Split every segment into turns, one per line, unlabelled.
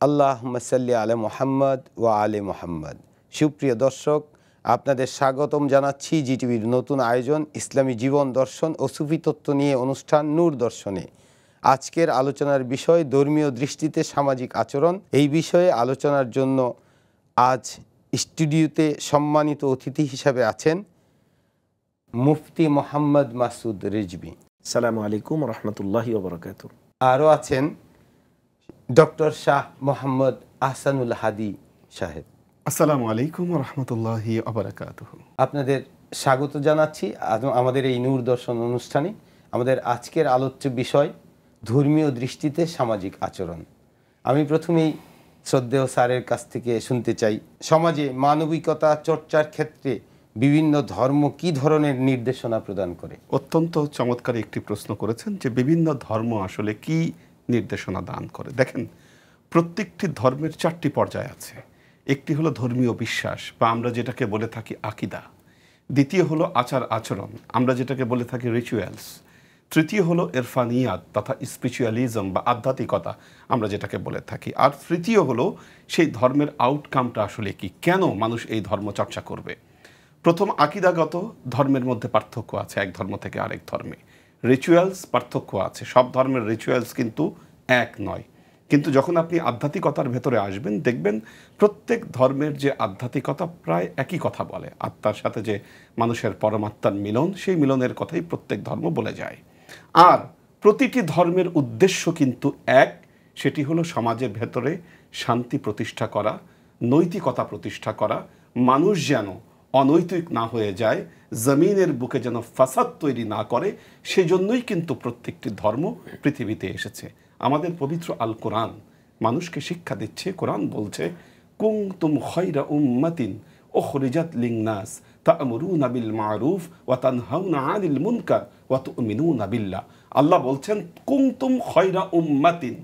আল্লাহুম্মা সাল্লি আলা মুহাম্মদ ওয়া আলি মুহাম্মদ। সুপ্রিয় দর্শক, আপনাদের স্বাগতম জানাচ্ছি জিটিভির নতুন আয়োজন ইসলামী জীবন দর্শন ও সুফি তত্ত্ব নিয়ে অনুষ্ঠান নূর দর্শনে। আজকের আলোচনার বিষয় ধর্মীয় দৃষ্টিতে সামাজিক আচরণ। এই বিষয়ে আলোচনার জন্য আজ স্টুডিওতে সম্মানিত অতিথি হিসাবে আছেন মুফতি মোহাম্মদ মাসুদ রিজভী।
আসসালামু আলাইকুম রহমতুল্লাহি ওয়া বারাকাতুহু।
আরও আছেন ডক্টর শাহ মোহাম্মদ আহসানুল হাদি সাহেব।
আসসালামু আলাইকুম রহমতুল্লাহি ওয়া বারাকাতুহু।
আপনাদের স্বাগত জানাচ্ছি আমাদের এই নূর দর্শন অনুষ্ঠানে। আমাদের আজকের আলোচ্য বিষয় ধর্মীয় দৃষ্টিতে সামাজিক আচরণ। আমি প্রথমেই শ্রদ্ধেয় স্যারের কাছ থেকে শুনতে চাই, সমাজে মানবিকতা চর্চার ক্ষেত্রে বিভিন্ন ধর্ম কি ধরনের নির্দেশনা প্রদান করে?
অত্যন্ত চমৎকার একটি প্রশ্ন করেছেন যে বিভিন্ন ধর্ম আসলে কি নির্দেশনা দান করে। দেখেন, প্রত্যেকটি ধর্মের চারটি পর্যায় আছে। একটি হলো ধর্মীয় বিশ্বাস বা আমরা যেটাকে বলে থাকি আকিদা। দ্বিতীয় হলো আচার আচরণ, আমরা যেটাকে বলে থাকি রিচুয়ালস। তৃতীয় হলো ইরফানিয়াত তথা স্পিরিচুয়ালিজম বা আধ্যাত্মিকতা, আমরা যেটাকে বলে থাকি। আর তৃতীয় হলো সেই ধর্মের আউটকামটা আসলে কি, কেন মানুষ এই ধর্ম চর্চা করবে। প্রথম আকিদাগত ধর্মের মধ্যে পার্থক্য আছে এক ধর্ম থেকে আরেক ধর্মে। রিচুয়ালস পার্থক্য আছে, সব ধর্মের রিচুয়ালস কিন্তু এক নয়। কিন্তু যখন আপনি আধ্যাত্মিকতার ভেতরে আসবেন দেখবেন প্রত্যেক ধর্মের যে আধ্যাত্মিকতা প্রায় একই কথা বলে। আত্মার সাথে যে মানুষের পরমাত্মার মিলন, সেই মিলনের কথাই প্রত্যেক ধর্ম বলে যায়। আর প্রতিটি ধর্মের উদ্দেশ্য কিন্তু এক, সেটি হলো সমাজের ভেতরে শান্তি প্রতিষ্ঠা করা, নৈতিকতা প্রতিষ্ঠা করা, মানুষ যেন অনৈতিক না হয়ে যায়, জমিনের বুকে যেন ফাসাদ তৈরি না করে, সেজন্যই কিন্তু প্রত্যেকটি ধর্ম পৃথিবীতে এসেছে। আমাদের পবিত্র আল কোরআন মানুষকে শিক্ষা দিচ্ছে। কোরআন বলছে, কুনতুম খায়রা উম্মাতিন উখরিজাত লিন-নাস তা'মুরুনা বিল মা'রুফ ওয়া তানহাউনা আনিল মুনকার ওয়া তু'মিনুনা বিল্লাহ। আল্লাহ বলছেন, কুনতুম খায়রা উম্মাতিন,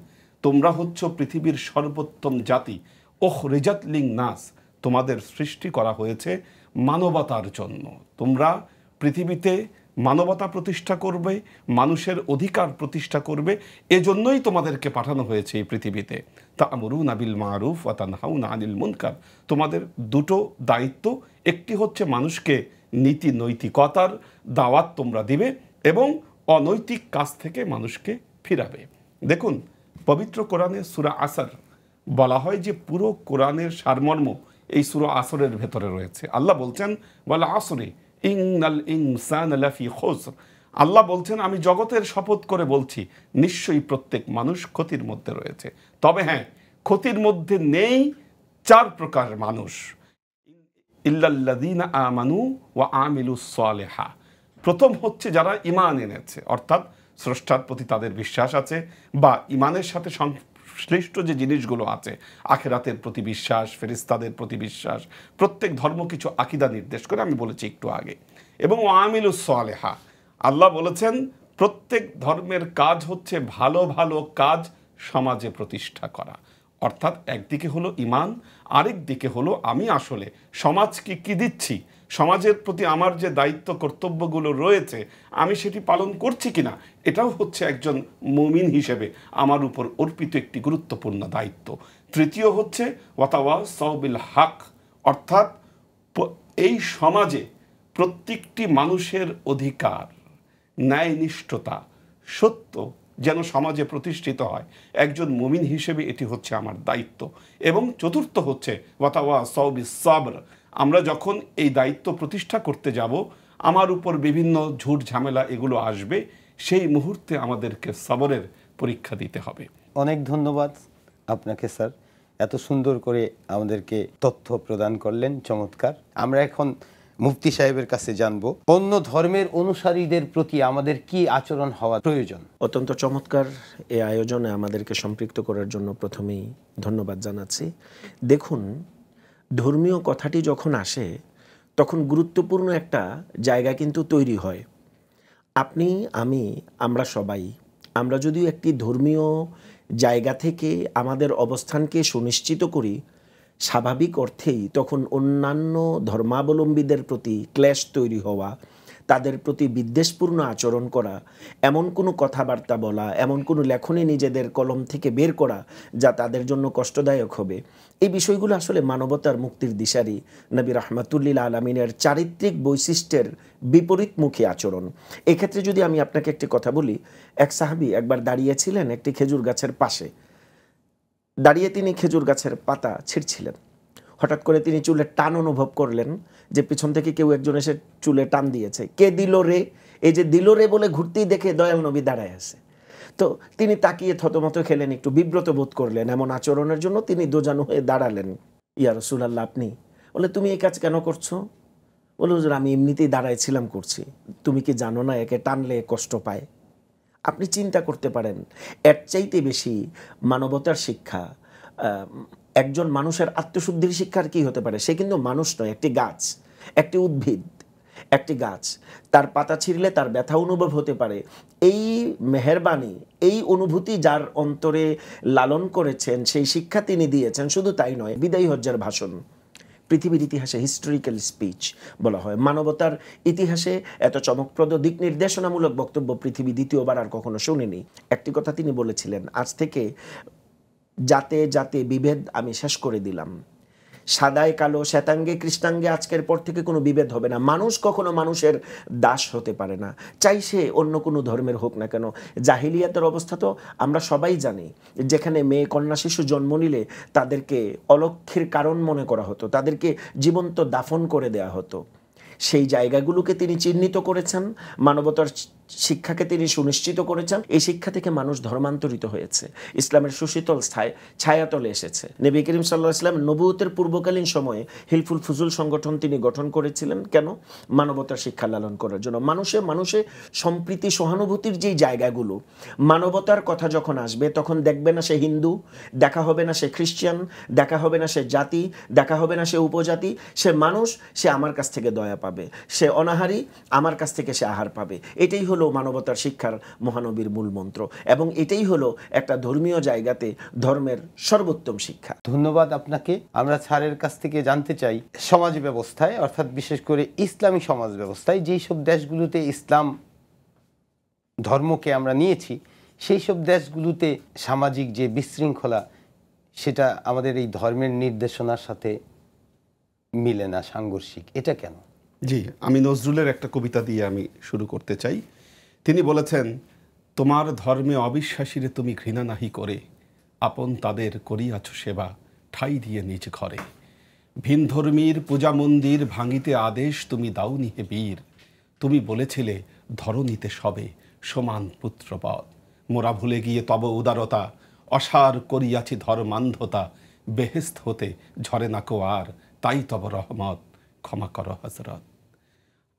তোমরা হচ্ছ পৃথিবীর সর্বোত্তম জাতি। উখরিজাত লিন-নাস, তোমাদের সৃষ্টি করা হয়েছে মানবতার জন্য। তোমরা পৃথিবীতে মানবতা প্রতিষ্ঠা করবে, মানুষের অধিকার প্রতিষ্ঠা করবে, এজন্যই তোমাদেরকে পাঠানো হয়েছে এই পৃথিবীতে। তা'মুরুনা বিল মা'রুফ ওয়া তানহাউনা আনিল মুনকার, তোমাদের দুটো দায়িত্ব। একটি হচ্ছে মানুষকে নীতি নৈতিকতার দাওয়াত তোমরা দিবে এবং অনৈতিক কাজ থেকে মানুষকে ফিরাবে। দেখুন, পবিত্র কোরআনে সূরা আসর বলা হয় যে পুরো কোরআনের সারমর্ম এই সূরা আসরের ভেতরে রয়েছে। আল্লাহ বলছেন, ওয়াল আসরি ইন্নাল ইনসানা লাফি খুসর। আল্লাহ বলছেন, আমি জগতের শপথ করে বলছি, নিশ্চয়ই প্রত্যেক মানুষ ক্ষতির মধ্যে রয়েছে। তবে হ্যাঁ, ক্ষতির মধ্যে নেই চার প্রকার মানুষ। ইল্লাল্লাযীনা আমানু ওয়া আমিলুস সালিহা। প্রথম হচ্ছে যারা ঈমান এনেছে, অর্থাৎ স্রষ্টার প্রতি তাদের বিশ্বাস আছে বা ঈমানের সাথে সংশ্লিষ্ট যে জিনিসগুলো আছে, আখিরাতের প্রতি বিশ্বাস, ফেরেশতাদের প্রতি বিশ্বাস। প্রত্যেক ধর্ম কিছু আকীদা নির্দেশ করে, আমি বলেছি একটু আগে। এবং ওয়া আমিলুস সালিহা, আল্লাহ বলেছেন প্রত্যেক ধর্মের কাজ হচ্ছে ভালো ভালো কাজ সমাজে প্রতিষ্ঠা করা। অর্থাৎ একদিকে হলো ঈমান, আরেক দিকে হলো আমি আসলে সমাজকে কি দিচ্ছি, সমাজের প্রতি আমার যে দায়িত্ব কর্তব্যগুলো রয়েছে আমি সেটি পালন করছি কিনা, এটাও হচ্ছে একজন মুমিন হিসেবে আমার উপর অর্পিত একটি গুরুত্বপূর্ণ দায়িত্ব। তৃতীয় হচ্ছে ওয়াতাওয়াসাউ বিল হক, অর্থাৎ এই সমাজে প্রত্যেকটি মানুষের অধিকার, ন্যায়নিষ্ঠতা, সত্য যেন সমাজে প্রতিষ্ঠিত হয়। একজন মুমিন হিসেবে এটি হচ্ছে আমার দায়িত্ব। এবং চতুর্থ হচ্ছে ওয়াতাওয়াসাউ বিস সাবর, আমরা যখন এই দায়িত্ব প্রতিষ্ঠা করতে যাব আমার উপর বিভিন্ন ঝুট ঝামেলা এগুলো আসবে, সেই মুহূর্তে আমাদেরকে সবরের পরীক্ষা দিতে হবে।
অনেক ধন্যবাদ আপনাকে স্যার, এত সুন্দর করে আমাদেরকে তথ্য প্রদান করলেন, চমৎকার। আমরা এখন মুফতি সাহেবের কাছে জানবো, অন্য ধর্মের অনুসারীদের প্রতি আমাদের কি আচরণ হওয়া প্রয়োজন।
অত্যন্ত চমৎকার এই আয়োজনে আমাদেরকে সম্পৃক্ত করার জন্য প্রথমেই ধন্যবাদ জানাচ্ছি। দেখুন, ধর্মীয় কথাটি যখন আসে তখন গুরুত্বপূর্ণ একটা জায়গা কিন্তু তৈরি হয়। আপনি, আমি, আমরা সবাই, আমরা যদি একটি ধর্মীয় জায়গা থেকে আমাদের অবস্থানকে সুনিশ্চিত করি, স্বাভাবিক অর্থেই তখন অন্যান্য ধর্মাবলম্বীদের প্রতি ক্লেশ তৈরি হওয়া, তাদের প্রতি বিদ্বেষপূর্ণ আচরণ করা, এমন কোনো কথাবার্তা বলা, এমন কোনো লেখনী নিজেদের কলম থেকে বের করা যা তাদের জন্য কষ্টদায়ক হবে, এই বিষয়গুলো আসলে মানবতার মুক্তির দিশারি নবী রাহমাতুল্লিল আলামিনের চারিত্রিক বৈশিষ্ট্যের বিপরীতমুখী আচরণ। এক্ষেত্রে যদি আমি আপনাকে একটি কথা বলি, এক সাহাবী একবার দাঁড়িয়েছিলেন একটি খেজুর গাছের পাশে। দাঁড়িয়ে তিনি খেজুর গাছের পাতা ছিঁড়ছিলেন। হঠাৎ করে তিনি চুলে টান অনুভব করলেন যে পিছন থেকে কেউ একজন এসে চুলে টান দিয়েছে। কে দিল রে? এই যে দিল রে বলে ঘুরতেই দেখে দয়াল নবী দাঁড়ায় আছে। তো তিনি তাকিয়ে থতমত খেলেন, একটু বিব্রত বোধ করলেন। এমন আচরণের জন্য তিনি দোজানু হয়ে দাঁড়ালেন। ইয়া রাসূলুল্লাহ, আপনি? বলে, তুমি এই কাজ কেন করছো? বলে, হুজুর আমি এমনিতেই দাঁড়াইছিলাম, করছি। তুমি কি জানো না একে টানলে কষ্ট পায়? আপনি চিন্তা করতে পারেন এর চাইতে বেশি মানবতার শিক্ষা, একজন মানুষের আত্মশুদ্ধির শিক্ষার কি হতে পারে? সে কিন্তু মানুষ নয়, একটি গাছ, একটি উদ্ভিদ, একটি গাছ। তার পাতা ছিঁড়লে তার ব্যথা অনুভব হতে পারে। এই মেহেরবানি, এই অনুভূতি যার অন্তরে লালন করেছেন, সেই শিক্ষা তিনি দিয়েছেন। শুধু তাই নয়, বিদায়ী হজ্জার ভাষণ পৃথিবীর ইতিহাসে হিস্টোরিক্যাল স্পিচ বলা হয়। মানবতার ইতিহাসে এত চমকপ্রদ দিক নির্দেশনামূলক বক্তব্য পৃথিবী দ্বিতীয়বার আর কখনো শুনেনি। একটি কথা তিনি বলেছিলেন, আজ থেকে জাতে জাতে বিভেদ আমি শেষ করে দিলাম। সাদায় কালো, শ্বেতাঙ্গে কৃষ্ণাঙ্গে আজকের পর থেকে কোনো বিভেদ হবে না। মানুষ কখনো মানুষের দাস হতে পারে না, চাই সে অন্য কোনো ধর্মের হোক না কেন। জাহিলিয়াতের অবস্থা তো আমরা সবাই জানি, যেখানে মেয়ে কন্যা শিশু জন্ম নিলে তাদেরকে অলক্ষ্যের কারণ মনে করা হতো, তাদেরকে জীবন্ত দাফন করে দেয়া হতো। সেই জায়গাগুলোকে তিনি চিহ্নিত করেছেন, মানবতার শিক্ষাকে তিনি সুনিশ্চিত করেছেন। এই শিক্ষা থেকে মানুষ ধর্মান্তরিত হয়েছে, ইসলামের সুশীতল ছায়াতলে এসেছে। নবী করিম সাল্লাল্লাহু আলাইহি ওয়াসাল্লাম নবুয়তের পূর্বকালীন সময়ে হিলফুল ফুজুল সংগঠন তিনি গঠন করেছিলেন। কেন? মানবতার শিক্ষা লালন করার জন্য। মানুষে সম্প্রীতি সহানুভূতির যেই জায়গাগুলো, মানবতার কথা যখন আসবে তখন দেখবে না সে হিন্দু, দেখা হবে না সে খ্রিস্টান, দেখা হবে না সে জাতি, দেখা হবে না সে উপজাতি, সে মানুষ, সে আমার কাছ থেকে দয়া পাবে। সে অনাহারী, আমার কাছ থেকে সে আহার পাবে। এটাই হলো মানবতার শিক্ষার মহানবীর মূল মন্ত্র, এবং এটাই হলো একটা ধর্মীয় জায়গাতে ধর্মের সর্বোত্তম শিক্ষা।
ধন্যবাদ আপনাকে। আমরা স্যারের কাছ থেকে জানতে চাই, সমাজ ব্যবস্থায় অর্থাৎ বিশেষ করে ইসলামী সমাজ ব্যবস্থায় যেই সব দেশগুলোতে ইসলাম ধর্মকে আমরা নিয়েছি, সেই সব দেশগুলোতে সামাজিক যে বিশৃঙ্খলা, সেটা আমাদের এই ধর্মের নির্দেশনার সাথে মিলে না, সাংঘর্ষিক। এটা কেন?
জি, আমি নজরুলের একটা কবিতা দিয়ে আমি শুরু করতে চাই। তিনি বলেছেন, তোমার ধর্মে অবিশ্বাসীরে তুমি ঘৃণা নাহি করে, আপন তাদের করিয়াছ সেবা ঠাই দিয়ে নিজ ঘরে। ভিন ধর্মীর পূজা মন্দির ভাঙিতে আদেশ তুমি দাওনি হে বীর, তুমি বলেছিলে ধরণীতে সবে সমান পুত্রপদ। মোরা ভুলে গিয়ে তব উদারতা, অসার করিয়াছি ধর্মান্ধতা, বেহেস্ত হতে ঝরে না কো আর, তাই তব রহমত ক্ষমা করো হযরত।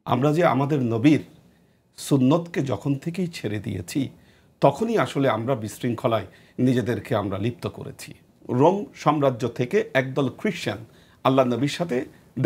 আমরা যে আমাদের নবীর সুন্নতকে যখন থেকেই ছেড়ে দিয়েছি, তখনই আসলে আমরা বিশৃঙ্খলায় নিজেদেরকে আমরা লিপ্ত করেছি। রোম সাম্রাজ্য থেকে একদল খ্রিস্টান আল্লাহ নবীর সাথে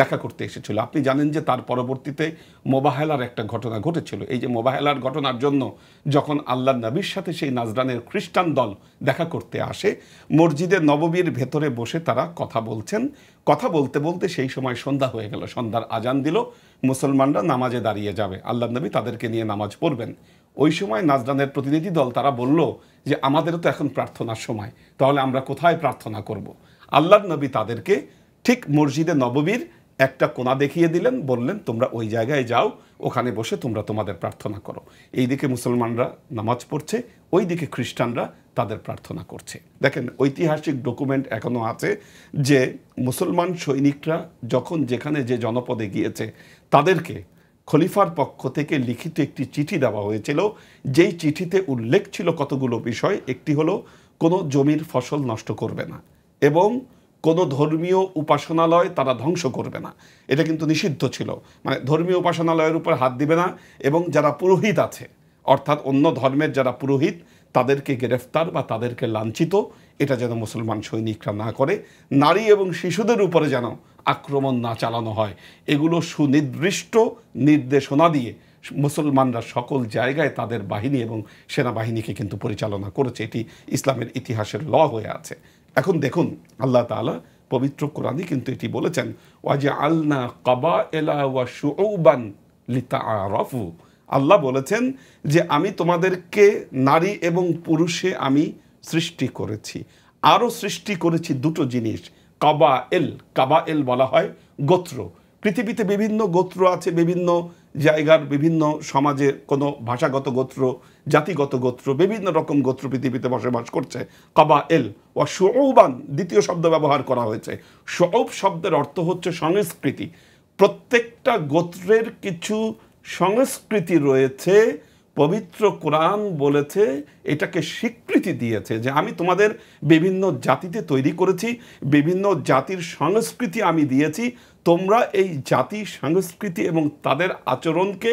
দেখা করতে এসেছিল। আপনি জানেন যে তার পরবর্তীতে মোবাহেলার একটা ঘটনা ঘটেছিল। এই যে মোবাহেলার ঘটনার জন্য যখন আল্লাহ নবীর সাথে সেই নাজরানের খ্রিস্টান দল দেখা করতে আসে, মসজিদে নববীর ভেতরে বসে তারা কথা বলছেন। কথা বলতে বলতে সেই সময় সন্ধ্যা হয়ে গেল, সন্ধ্যার আজান দিল, মুসলমানরা নামাজে দাঁড়িয়ে যাবে, আল্লাহ নবী তাদেরকে নিয়ে নামাজ পড়বেন। ওই সময় নাজরানের প্রতিনিধি দল তারা বলল যে আমাদেরও তো এখন প্রার্থনার সময়, তাহলে আমরা কোথায় প্রার্থনা করব? আল্লাহ নবী তাদেরকে ঠিক মসজিদে নববীর একটা কোণা দেখিয়ে দিলেন, বললেন তোমরা ওই জায়গায় যাও, ওখানে বসে তোমরা তোমাদের প্রার্থনা করো। এইদিকে মুসলমানরা নামাজ পড়ছে, ওই দিকে খ্রিস্টানরা তাদের প্রার্থনা করছে। দেখেন, ঐতিহাসিক ডকুমেন্ট এখনো আছে যে মুসলমান সৈনিকরা যখন যেখানে যে জনপদে গিয়েছে, তাদেরকে খলিফার পক্ষ থেকে লিখিত একটি চিঠি দেওয়া হয়েছিল। যেই চিঠিতে উল্লেখ ছিল কতগুলো বিষয়। একটি হলো কোনো জমির ফসল নষ্ট করবে না, এবং কোনো ধর্মীয় উপাসনালয় তারা ধ্বংস করবে না। এটা কিন্তু নিষিদ্ধ ছিল, মানে ধর্মীয় উপাসনালয়ের উপর হাত দিবে না, এবং যারা পুরোহিত আছে অর্থাৎ অন্য ধর্মের যারা পুরোহিত, তাদেরকে গ্রেফতার বা তাদেরকে লাঞ্ছিত এটা যেন মুসলমান সৈনিকরা না করে। নারী এবং শিশুদের উপরে যেন আক্রমণ না চালানো হয়, এগুলো সুনির্দিষ্ট নির্দেশনা দিয়ে মুসলমানরা সকল জায়গায় তাদের বাহিনী এবং সেনাবাহিনীকে কিন্তু পরিচালনা করেছে। এটি ইসলামের ইতিহাসের ল হয়ে আছে। এখন দেখুন, আল্লাহ তাআলা পবিত্র কোরআনে কিন্তু এটি বলেছেন, ওয়াজআলনা কাবাইলা ওয়া শুউবান লিতাআরাফু। আল্লাহ বলেছেন যে আমি তোমাদেরকে নারী এবং পুরুষে আমি সৃষ্টি করেছি, আরও সৃষ্টি করেছি দুটো জিনিস, কাবায়েল। কাবায়েল বলা হয় গোত্র। পৃথিবীতে বিভিন্ন গোত্র আছে, বিভিন্ন জায়গার বিভিন্ন সমাজে কোনো ভাষাগত গোত্র, জাতিগত গোত্র, বিভিন্ন রকম গোত্র পৃথিবীতে বসবাস করছে। কাবায়েল ও শুউবান দ্বিতীয় শব্দ ব্যবহার করা হয়েছে। শুউব শব্দের অর্থ হচ্ছে সংস্কৃতি। প্রত্যেকটা গোত্রের কিছু সংস্কৃতি রয়েছে। পবিত্র কোরআন বলেছে, এটাকে স্বীকৃতি দিয়েছে যে আমি তোমাদের বিভিন্ন জাতিতে তৈরি করেছি, বিভিন্ন জাতির সংস্কৃতি আমি দিয়েছি, তোমরা এই জাতি সংস্কৃতি এবং তাদের আচরণকে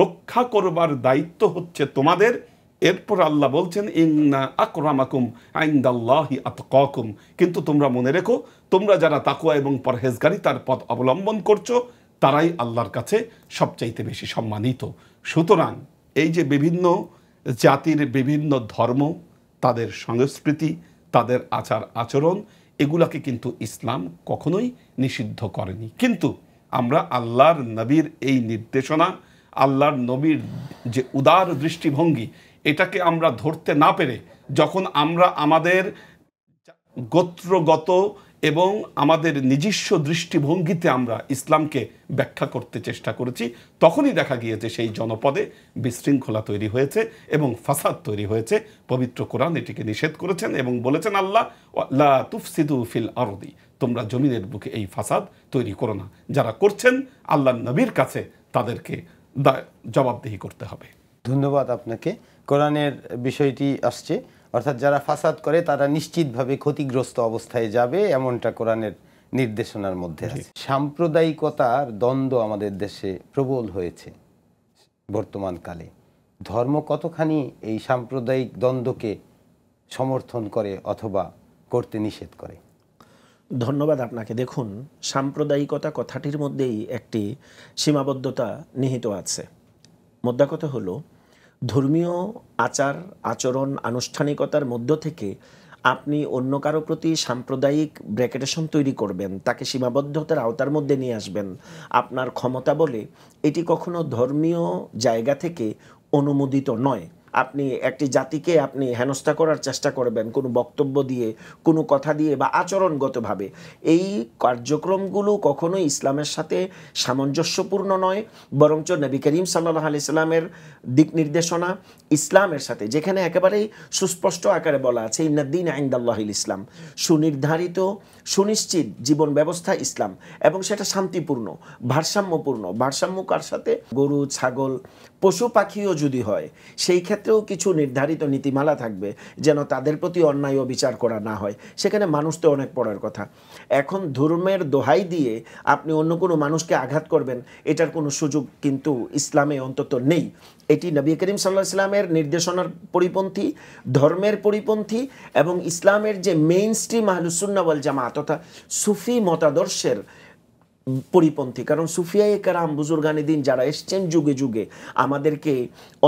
রক্ষা করবার দায়িত্ব হচ্ছে তোমাদের। এরপর আল্লাহ বলছেন ইন্না আকরামাকুম ইনদাল্লাহি আতকাকুম, কিন্তু তোমরা মনে রেখো, তোমরা যারা তাকওয়া এবং পরহেজগারিতার পথ অবলম্বন করছো তারাই আল্লাহর কাছে সবচাইতে বেশি সম্মানিত। সুতরাং এই যে বিভিন্ন জাতির বিভিন্ন ধর্ম, তাদের সংস্কৃতি, তাদের আচার আচরণ, এগুলাকে কিন্তু ইসলাম কখনোই নিষিদ্ধ করেনি। কিন্তু আমরা আল্লাহর নবীর এই নির্দেশনা, আল্লাহর নবীর যে উদার দৃষ্টিভঙ্গি, এটাকে আমরা ধরতে না পেরে যখন আমরা আমাদের গোত্রগত এবং আমাদের নিজস্ব দৃষ্টিভঙ্গিতে আমরা ইসলামকে ব্যাখ্যা করতে চেষ্টা করেছি, তখনই দেখা গিয়েছে সেই জনপদে বিশৃঙ্খলা তৈরি হয়েছে এবং ফাসাদ তৈরি হয়েছে। পবিত্র কোরআন এটিকে নিষেধ করেছেন এবং বলেছেন আল্লাহ লা তুফসিদু ফিল আরদি, তোমরা জমিনের বুকে এই ফাসাদ তৈরি করো না। যারা করছেন আল্লাহর নবীর কাছে তাদেরকে জবাবদিহি করতে হবে।
ধন্যবাদ আপনাকে। কোরআনের বিষয়টি আসছে, অর্থাৎ যারা ফাসাদ করে তারা নিশ্চিতভাবে ক্ষতিগ্রস্ত অবস্থায় যাবে, এমনটা কোরআনের নির্দেশনার মধ্যে আছে। সাম্প্রদায়িকতার দ্বন্দ্ব আমাদের দেশে প্রবল হয়েছে বর্তমানকালে। ধর্ম কতখানি এই সাম্প্রদায়িক দ্বন্দ্বকে সমর্থন করে অথবা করতে নিষেধ করে?
ধন্যবাদ আপনাকে। দেখুন, সাম্প্রদায়িকতা কথাটির মধ্যেই একটি সীমাবদ্ধতা নিহিত আছে। মোদ্দা কথা হলো, ধর্মীয় আচার আচরণ আনুষ্ঠানিকতার মধ্য থেকে আপনি অন্য কারো প্রতি সাম্প্রদায়িক ব্র্যাকেটেশন তৈরি করবেন, তাকে সীমাবদ্ধতার আওতার মধ্যে নিয়ে আসবেন আপনার ক্ষমতা বলে, এটি কখনো ধর্মীয় জায়গা থেকে অনুমোদিত নয়। আপনি একটি জাতিকে আপনি হেনস্থা করার চেষ্টা করবেন কোনো বক্তব্য দিয়ে, কোনো কথা দিয়ে বা আচরণগতভাবে, এই কার্যক্রমগুলো কখনোই ইসলামের সাথে সামঞ্জস্যপূর্ণ নয়। বরঞ্চ নবী করিম সাল্লাল্লাহু আলাইহি সাল্লামের দিক নির্দেশনা ইসলামের সাথে, যেখানে একেবারেই সুস্পষ্ট আকারে বলা আছে ইন্নাদ-দীন ইনদাল্লাহিল ইসলাম, সুনির্ধারিত সুনিশ্চিত জীবন ব্যবস্থা ইসলাম, এবং সেটা শান্তিপূর্ণ, ভারসাম্যপূর্ণ। ভারসাম্য কার সাথে? গরু, ছাগল, পশু পাখিও যদি হয় সেই ক্ষেত্রেও কিছু নির্ধারিত নীতিমালা থাকবে যেন তাদের প্রতি অন্যায় ও বিচার করা না হয়। সেখানে মানুষ তো অনেক পরের কথা। এখন ধর্মের দোহাই দিয়ে আপনি অন্য কোনো মানুষকে আঘাত করবেন, এটার কোনো সুযোগ কিন্তু ইসলামে অন্তত নেই। এটি নবী করিম সাল্লাল্লাহু আলাইহি ওয়াসাল্লামের নির্দেশনার পরিপন্থী, ধর্মের পরিপন্থী, এবং ইসলামের যে মেইন স্ট্রিম আহলুস সুন্নাহ ওয়াল জামাত তথা সুফি মতাদর্শের পরিপন্থী। কারণ সুফিয়ায়ে কেরাম বুজুর্গানে দিন যারা এসছেন যুগে যুগে আমাদেরকে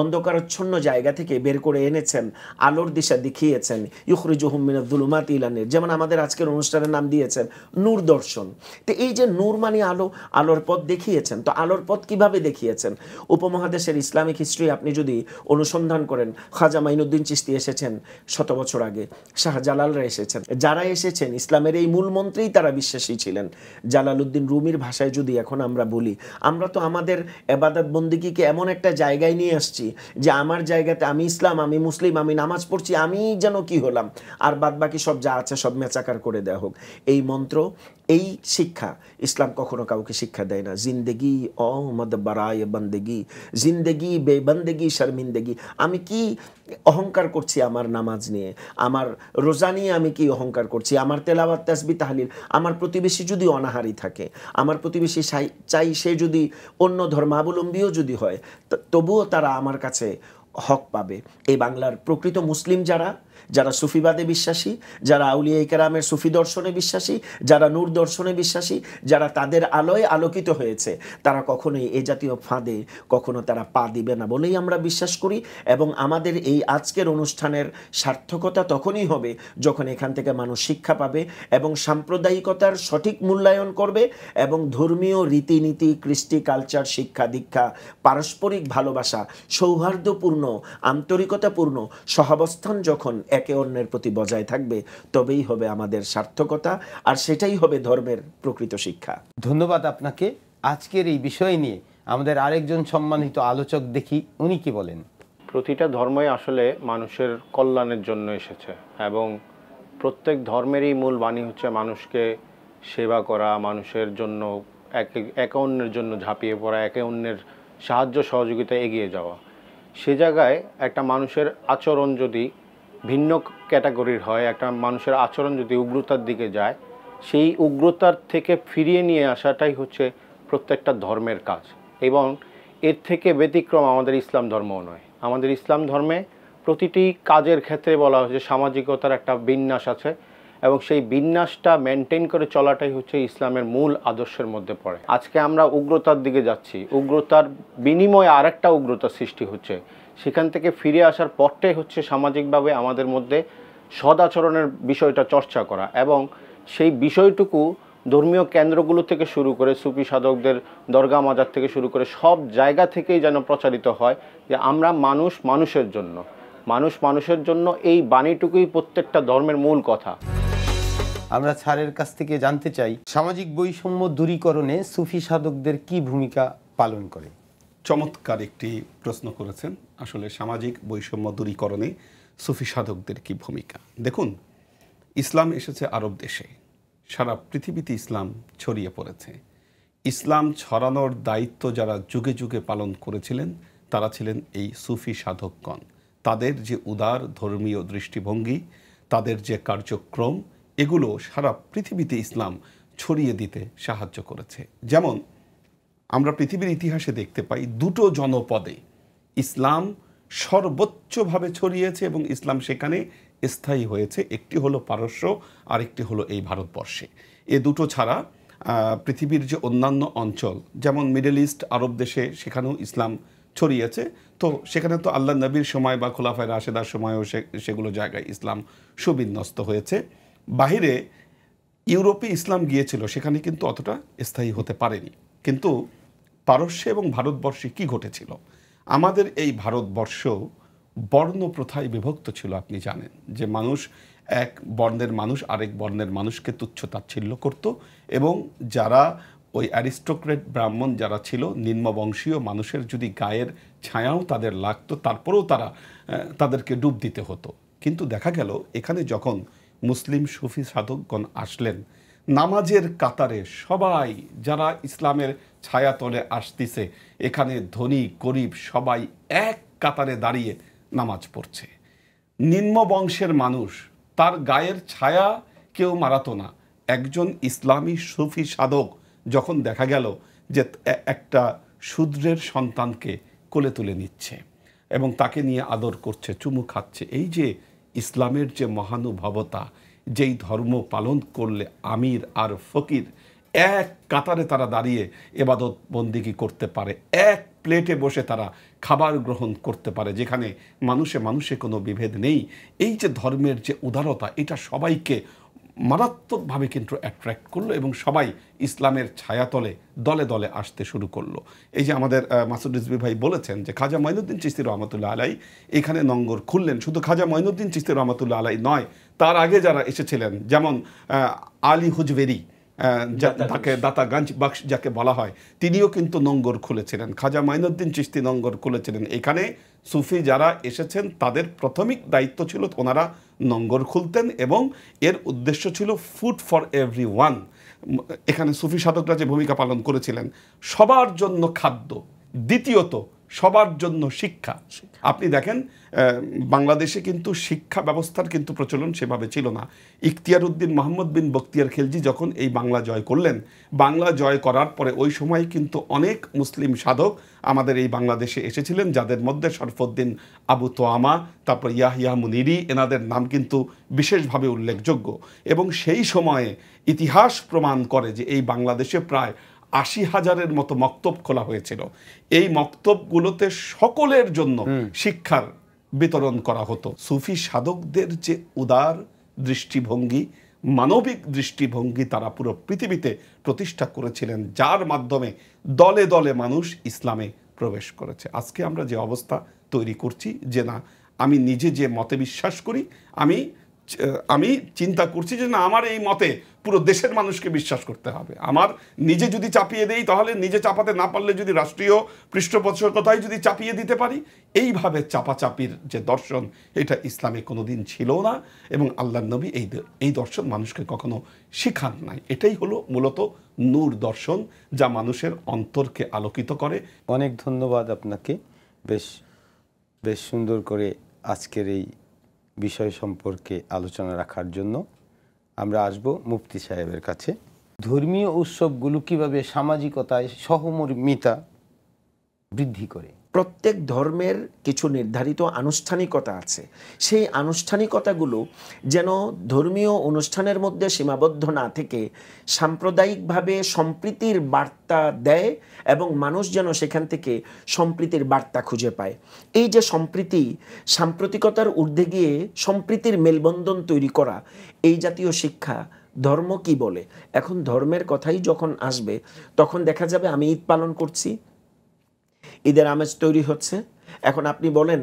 অন্ধকারাচ্ছন্ন জায়গা থেকে বের করে এনেছেন, আলোর দিশা দেখিয়েছেন, ইউখরিজুহুম মিনাজ যুলুমাতি ইলান নূর, যেমন আমাদের আজকের অনুষ্ঠানের নাম দিয়েছেন নূর দর্শন। তো এই যে নূর মানে আলো, আলোর পথ দেখিয়েছেন। তো আলোর পথ কিভাবে দেখিয়েছেন? উপমহাদেশের ইসলামিক হিস্ট্রি আপনি যদি অনুসন্ধান করেন, খাজা মাইনুদ্দিন চিশতি এসেছেন 100 বছর আগে, শাহজালালরা এসেছেন, যারা এসেছেন ইসলামের এই মূল মন্ত্রেই তারা বিশ্বাসী ছিলেন। জালালউদ্দিন রুমির ভাষায় যদি এখন আমরা বলি, আমরা তো আমাদের ইবাদত বন্দেগীকে এমন একটা জায়গায় নিয়ে আসছি যে আমার জায়গাতে আমি ইসলাম, আমি মুসলিম, আমি নামাজ পড়ছি, আমি যেন কি হলাম, আর বাদ বাকি সব যা আছে সব মেচাকার করে দেওয়া হোক। এই মন্ত্র, এই শিক্ষা ইসলাম কখনো কাউকে শিক্ষা দেয় না। জিন্দেগি ও মদ বারায় বন্দেগি, জিন্দেগি বেবন্দেগি শর্মিন্দেগি। আমি কি অহংকার করছি আমার নামাজ নিয়ে, আমার রোজা নিয়ে আমি কি অহংকার করছি, আমার তেলাওয়াত তাসবিহ তাহলিল। আমার প্রতিবেশী যদি অনাহারী থাকে, আমার প্রতিবেশী চাই সে যদি অন্য ধর্মাবলম্বীও যদি হয়, তবুও তারা আমার কাছে হক পাবে। এই বাংলার প্রকৃত মুসলিম যারা, যারা সুফিবাদে বিশ্বাসী, যারা আউলিয়া কেরামের সুফি দর্শনে বিশ্বাসী, যারা নূর দর্শনে বিশ্বাসী, যারা তাদের আলোয় আলোকিত হয়েছে, তারা কখনোই এ জাতীয় ফাঁদে কখনো তারা পা দিবে না বলেই আমরা বিশ্বাস করি। এবং আমাদের এই আজকের অনুষ্ঠানের সার্থকতা তখনই হবে যখন এখান থেকে মানুষ শিক্ষা পাবে এবং সাম্প্রদায়িকতার সঠিক মূল্যায়ন করবে এবং ধর্মীয় রীতিনীতি, কৃষ্টি, কালচার, শিক্ষা দীক্ষা, পারস্পরিক ভালোবাসা, সৌহার্দ্যপূর্ণ, আন্তরিকতাপূর্ণ সহাবস্থান যখন একে অন্যের প্রতি বজায় থাকবে, তবেই হবে আমাদের সার্থকতা, আর সেটাই হবে ধর্মের প্রকৃত শিক্ষা।
ধন্যবাদ আপনাকে। আজকের এই বিষয় নিয়ে আমাদের আরেকজন সম্মানিত আলোচক দেখি, উনি কি বলেন।
প্রতিটা ধর্মই আসলে মানুষের কল্যাণের জন্য এসেছে এবং প্রত্যেক ধর্মেরই মূল বাণী হচ্ছে মানুষকে সেবা করা, মানুষের জন্য একে অন্যের জন্য ঝাঁপিয়ে পড়া, একে অন্যের সাহায্য সহযোগিতায় এগিয়ে যাওয়া। সে জায়গায় একটা মানুষের আচরণ যদি ভিন্ন ক্যাটাগরির হয়, একটা মানুষের আচরণ যদি উগ্রতার দিকে যায়, সেই উগ্রতার থেকে ফিরিয়ে নিয়ে আসাটাই হচ্ছে প্রত্যেকটা ধর্মের কাজ। এবং এর থেকে ব্যতিক্রম আমাদের ইসলাম ধর্মও নয়। আমাদের ইসলাম ধর্মে প্রতিটি কাজের ক্ষেত্রে বলা হয়েছে সামাজিকতার একটা বিন্যাস আছে এবং সেই বিন্যাসটা মেনটেন করে চলাটাই হচ্ছে ইসলামের মূল আদর্শের মধ্যে পড়ে। আজকে আমরা উগ্রতার দিকে যাচ্ছি, উগ্রতার বিনিময়ে আরেকটা উগ্রতার সৃষ্টি হচ্ছে। সেখান থেকে ফিরে আসার পরটাই হচ্ছে সামাজিকভাবে আমাদের মধ্যে সদাচরণের বিষয়টা চর্চা করা এবং সেই বিষয়টুকু ধর্মীয় কেন্দ্রগুলো থেকে শুরু করে সুফি সাধকদের দরগা মাজার থেকে শুরু করে সব জায়গা থেকেই যেন প্রচারিত হয় যে আমরা মানুষ মানুষের জন্য, মানুষ মানুষের জন্য। এই বাণীটুকুই প্রত্যেকটা ধর্মের মূল কথা।
আমরা স্যারের কাছ থেকে জানতে চাই, সামাজিক বৈষম্য দূরীকরণে সুফি সাধকদের কি ভূমিকা পালন করে।
চমৎকার একটি প্রশ্ন করেছেন। আসলে সামাজিক বৈষম্য দূরীকরণে সুফি সাধকদের কি ভূমিকা। দেখুন, ইসলাম এসেছে আরব দেশে, সারা পৃথিবীতে ইসলাম ছড়িয়ে পড়েছে। ইসলাম ছড়ানোর দায়িত্ব যারা যুগে যুগে পালন করেছিলেন তারা ছিলেন এই সুফি সাধকগণ। তাদের যে উদার ধর্মীয় দৃষ্টিভঙ্গি, তাদের যে কার্যক্রম, এগুলো সারা পৃথিবীতে ইসলাম ছড়িয়ে দিতে সাহায্য করেছে। যেমন আমরা পৃথিবীর ইতিহাসে দেখতে পাই দুটো জনপদে ইসলাম সর্বোচ্চভাবে ছড়িয়েছে এবং ইসলাম সেখানে স্থায়ী হয়েছে। একটি হলো পারস্য, আরেকটি হলো এই ভারতবর্ষে। এ দুটো ছাড়া পৃথিবীর যে অন্যান্য অঞ্চল, যেমন মিডল ইস্ট, আরব দেশে, সেখানেও ইসলাম ছড়িয়েছে। তো সেখানে তো আল্লাহ নবীর সময় বা খোলাফায়ে রাশেদার সময়ও সেগুলো জায়গায় ইসলাম সুবিন্যস্ত হয়েছে। বাহিরে ইউরোপে ইসলাম গিয়েছিল, সেখানে কিন্তু অতটা স্থায়ী হতে পারেনি। কিন্তু পারস্যে এবং ভারতবর্ষে কি ঘটেছিল? আমাদের এই ভারতবর্ষ বর্ণ প্রথায় বিভক্ত ছিল। আপনি জানেন যে মানুষ, এক বর্ণের মানুষ আরেক বর্ণের মানুষকে তুচ্ছ তাচ্ছিল্য করত এবং যারা ওই অ্যারিস্টোক্রেট ব্রাহ্মণ যারা ছিল, নিম্নবংশীয় মানুষের যদি গায়ের ছায়াও তাদের লাগতো, তারপরেও তাদেরকে ডুব দিতে হতো। কিন্তু দেখা গেল এখানে যখন মুসলিম সুফি সাধকগণ আসলেন, নামাজের কাতারে সবাই যারা ইসলামের ছায়াতলে আসতেছে, এখানে ধনী গরিব সবাই এক কাতারে দাঁড়িয়ে নামাজ পড়ছে। নিম্ন বংশের মানুষ, তার গায়ের ছায়া কেউ মারাতো না। একজন ইসলামী সুফি সাধক যখন দেখা গেল যে একটা শূদ্রের সন্তানকে কোলে তুলে নিচ্ছে এবং তাকে নিয়ে আদর করছে, চুমু খাচ্ছে, এই যে ইসলামের যে মহানুভবতা, যেই ধর্ম পালন করলে আমির আর ফকির এক কাতারে তারা দাঁড়িয়ে এবাদত বন্দিগি করতে পারে, এক প্লেটে বসে তারা খাবার গ্রহণ করতে পারে, যেখানে মানুষে মানুষে কোনো বিভেদ নেই, এই যে ধর্মের যে উদারতা, এটা সবাইকে মারাত্মকভাবে কিন্তু অ্যাট্রাক্ট করলো এবং সবাই ইসলামের ছায়াতলে দলে দলে আসতে শুরু করলো। এই যে আমাদের মাসুদ রিজভী ভাই বলেছেন যে খাজা মঈনুদ্দিন চিশতি রহমতুল্লাহ আলাই এখানে নঙ্গর খুললেন। শুধু খাজা মঈনুদ্দিন চিশতি রহমতুল্লাহ আলাই নয়, তার আগে যারা এসেছিলেন, যেমন আলী হুজবেরি, তাকে দাতাগঞ্জ বক্স যাকে বলা হয়, তিনিও কিন্তু নঙ্গর খুলেছিলেন। খাজা মঈনুদ্দিন চিশতি নঙ্গর খুলেছিলেন। এখানে সুফি যারা এসেছেন তাদের প্রাথমিক দায়িত্ব ছিল ওনারা নঙ্গর খুলতেন এবং এর উদ্দেশ্য ছিল ফুড ফর এভরি ওয়ান। এখানে সুফি সাধকরা যে ভূমিকা পালন করেছিলেন, সবার জন্য খাদ্য। দ্বিতীয়ত সবার জন্য শিক্ষা। আপনি দেখেন বাংলাদেশে কিন্তু শিক্ষা ব্যবস্থার কিন্তু প্রচলন সেভাবে ছিল না। ইখতিয়ার উদ্দিন মোহাম্মদ বিন বখতিয়ার খিলজি যখন এই বাংলা জয় করলেন, বাংলা জয় করার পরে ওই সময় কিন্তু অনেক মুসলিম সাধক আমাদের এই বাংলাদেশে এসেছিলেন, যাদের মধ্যে শরফুদ্দিন আবু তোয়ামা, তারপর ইয়াহিয়া মুনিরি, এনাদের নাম কিন্তু বিশেষভাবে উল্লেখযোগ্য। এবং সেই সময়ে ইতিহাস প্রমাণ করে যে এই বাংলাদেশে প্রায় ৮০,০০০-এর মতো মক্তব খোলা হয়েছিল। এই মক্তবগুলোতে সকলের জন্য শিক্ষার বিতরণ করা হতো। সুফি সাধকদের যে উদার দৃষ্টিভঙ্গি, মানবিক দৃষ্টিভঙ্গি তারা পুরো পৃথিবীতে প্রতিষ্ঠা করেছিলেন, যার মাধ্যমে দলে দলে মানুষ ইসলামে প্রবেশ করেছে। আজকে আমরা যে অবস্থা তৈরি করছি যে না, আমি নিজে যে মতে বিশ্বাস করি, আমি চিন্তা করছি যে না, আমার এই মতে পুরো দেশের মানুষকে বিশ্বাস করতে হবে। আমার নিজে যদি চাপিয়ে দেই, তাহলে নিজে চাপাতে না পারলে যদি রাষ্ট্রীয় পৃষ্ঠপোষকতায় যদি চাপিয়ে দিতে পারি, এইভাবে চাপাচাপির যে দর্শন, এটা ইসলামে কোনোদিন ছিল না এবং আল্লাহর নবী এই দর্শন মানুষকে কখনো শিখান নাই। এটাই হলো মূলত নূর দর্শন, যা মানুষের অন্তরকে আলোকিত করে।
অনেক ধন্যবাদ আপনাকে বেশ সুন্দর করে আজকের এই বিষয় সম্পর্কে আলোচনা রাখার জন্য। আমরা আসব মুফতি সাহেবের কাছে। ধর্মীয় উৎসবগুলো কিভাবে সামাজিকতায় সহমর্মিতা বৃদ্ধি করে?
প্রত্যেক ধর্মের কিছু নির্ধারিত আনুষ্ঠানিকতা আছে। সেই আনুষ্ঠানিকতাগুলো যেন ধর্মীয় অনুষ্ঠানের মধ্যে সীমাবদ্ধ না থেকে সাম্প্রদায়িকভাবে সম্প্রীতির বার্তা দেয় এবং মানুষ যেন সেখান থেকে সম্প্রীতির বার্তা খুঁজে পায়। এই যে সম্প্রীতি, সাম্প্রতিকতার ঊর্ধ্বে গিয়ে সম্প্রীতির মেলবন্ধন তৈরি করা, এই জাতীয় শিক্ষা ধর্ম কি বলে। এখন ধর্মের কথাই যখন আসবে, তখন দেখা যাবে আমি ঈদ পালন করছি, ঈদের আমেজ তৈরি হচ্ছে। এখন আপনি বলেন,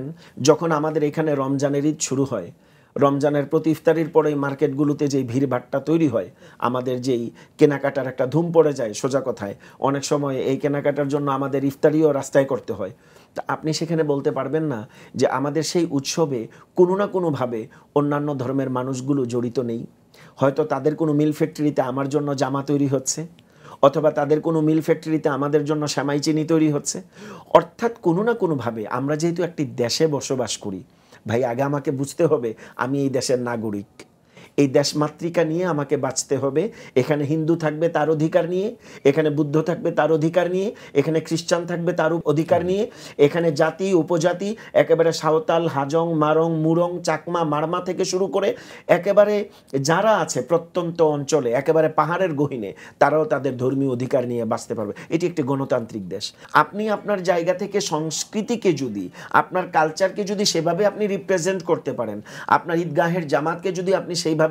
যখন আমাদের এখানে রমজানের ঈদ শুরু হয়, রমজানের প্রতি ইফতারির পরে মার্কেটগুলোতে যেই ভিড়ভাট্টা তৈরি হয়, আমাদের যেই কেনাকাটার একটা ধুম পড়ে যায়, সোজা কথায় অনেক সময় এই কেনাকাটার জন্য আমাদের ইফতারিও রাস্তায় করতে হয়। তা আপনি সেখানে বলতে পারবেন না যে আমাদের সেই উৎসবে কোনো না কোনোভাবে অন্যান্য ধর্মের মানুষগুলো জড়িত নেই। হয়তো তাদের কোনো মিল ফ্যাক্টরিতে আমার জন্য জামা তৈরি হচ্ছে, অথবা তাদের কোনো মিল ফ্যাক্টরিতে আমাদের জন্য সেমাই চিনি তৈরি হচ্ছে। অর্থাৎ কোনো না কোনোভাবে আমরা যেহেতু একটি দেশে বসবাস করি, ভাই আগে আমাকে বুঝতে হবে আমি এই দেশের নাগরিক। এই দেশ মাতৃকা নিয়ে আমাকে বাঁচতে হবে। এখানে হিন্দু থাকবে তার অধিকার নিয়ে, এখানে বুদ্ধ থাকবে তার অধিকার নিয়ে, এখানে খ্রিস্টান থাকবে তার অধিকার নিয়ে, এখানে জাতি উপজাতি একেবারে সাঁওতাল, হাজং, মারং, মুরং, চাকমা, মারমা থেকে শুরু করে একেবারে যারা আছে প্রত্যন্ত অঞ্চলে, একেবারে পাহাড়ের গহীনে, তারাও তাদের ধর্মীয় অধিকার নিয়ে বাঁচতে পারবে। এটি একটি গণতান্ত্রিক দেশ। আপনি আপনার জায়গা থেকে সংস্কৃতিকে যদি, আপনার কালচারকে যদি সেভাবে আপনি রিপ্রেজেন্ট করতে পারেন, আপনার ঈদগাহের জামাতকে যদি আপনি সেইভাবে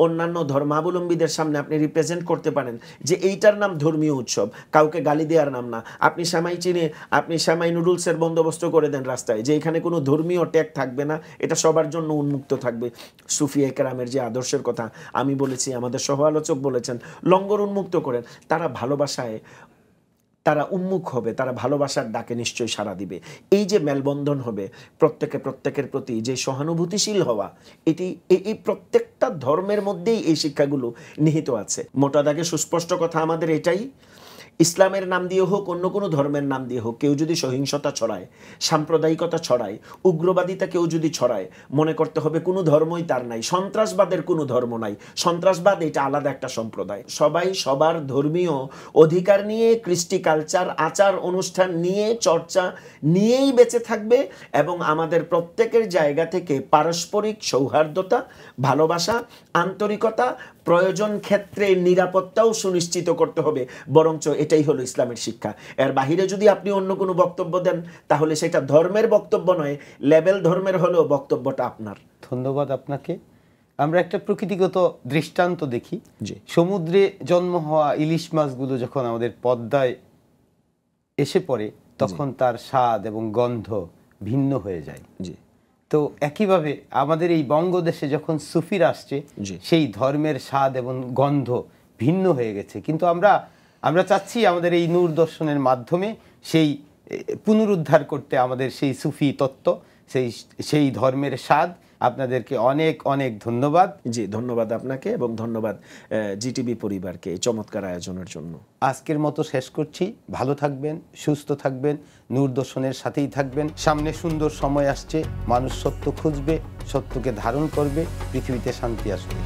অন্যান্য ধর্মাবলম্বীদের সামনে আপনি রিপ্রেজেন্ট করতে পারেন যে এইটার নাম ধর্মীয় উৎসব, কাউকে গালি দেওয়ার নাম না। আপনি সেমাই চিনে, আপনি সেমাই নুডলসের বন্দোবস্ত করে দেন রাস্তায়, যে এখানে কোনো ধর্মীয় ট্যাগ থাকবে না, এটা সবার জন্য উন্মুক্ত থাকবে। সুফি একরামের যে আদর্শের কথা আমি বলেছি, আমাদের সহ আলোচক বলেছেন, লঙ্গর উন্মুক্ত করেন। তারা ভালোবাসায় তারা উন্মুখ হবে, তারা ভালোবাসার ডাকে নিশ্চয়ই সাড়া দিবে। এই যে মেলবন্ধন হবে, প্রত্যেকের প্রতি যে সহানুভূতিশীল হওয়া, এই প্রত্যেকটা ধর্মের মধ্যেই এই শিক্ষাগুলো নিহিত আছে। মোটা দাগে সুস্পষ্ট কথা আমাদের এটাই, ইসলামের নাম দিয়ে হোক, অন্য কোনো ধর্মের নাম দিয়ে হোক, কেউ যদি সহিংসতা ছড়ায়, সাম্প্রদায়িকতা ছড়ায়, উগ্রবাদিতা কেউ যদি ছড়ায়, মনে করতে হবে কোনো ধর্মই তার নাই। সন্ত্রাসবাদের কোনো ধর্ম নাই। সন্ত্রাসবাদ এটা আলাদা একটা সম্প্রদায়। সবাই সবার ধর্মীয় অধিকার নিয়ে, কৃষ্টি কালচার, আচার অনুষ্ঠান নিয়ে, চর্চা নিয়েই বেঁচে থাকবে এবং আমাদের প্রত্যেকের জায়গা থেকে পারস্পরিক সৌহার্দ্যতা, ভালোবাসা, আন্তরিকতা, প্রয়োজন ক্ষেত্রে নিরাপত্তাও সুনিশ্চিত করতে হবে। বরঞ্চ এটাই হলো ইসলামের শিক্ষা। এর বাহিরে যদি আপনি অন্য কোনো বক্তব্য দেন, তাহলে সেটা ধর্মের বক্তব্য নয়, লেবেল ধর্মের হলেও বক্তব্যটা আপনার।
ধন্যবাদ আপনাকে। আমরা একটা প্রকৃতিগত দৃষ্টান্ত দেখি। সমুদ্রে জন্ম হওয়া ইলিশ মাছগুলো যখন আমাদের পদ্মায় এসে পড়ে, তখন তার স্বাদ এবং গন্ধ ভিন্ন হয়ে যায়। তো একইভাবে আমাদের এই বঙ্গদেশে যখন সুফিরা আসছে, সেই ধর্মের স্বাদ এবং গন্ধ ভিন্ন হয়ে গেছে। কিন্তু আমরা চাচ্ছি আমাদের এই নূর দর্শনের মাধ্যমে সেই পুনরুদ্ধার করতে, আমাদের সেই সুফি তত্ত্ব, সেই ধর্মের স্বাদ আপনাদেরকে অনেক অনেক ধন্যবাদ।
জি, ধন্যবাদ আপনাকে এবং ধন্যবাদ জিটিভি পরিবারকে এই চমৎকার আয়োজনের জন্য।
আজকের মতো শেষ করছি। ভালো থাকবেন, সুস্থ থাকবেন, নূর দর্শনের সাথেই থাকবেন। সামনে সুন্দর সময় আসছে, মানুষ সত্য খুঁজবে, সত্যকে ধারণ করবে, পৃথিবীতে শান্তি আসবে।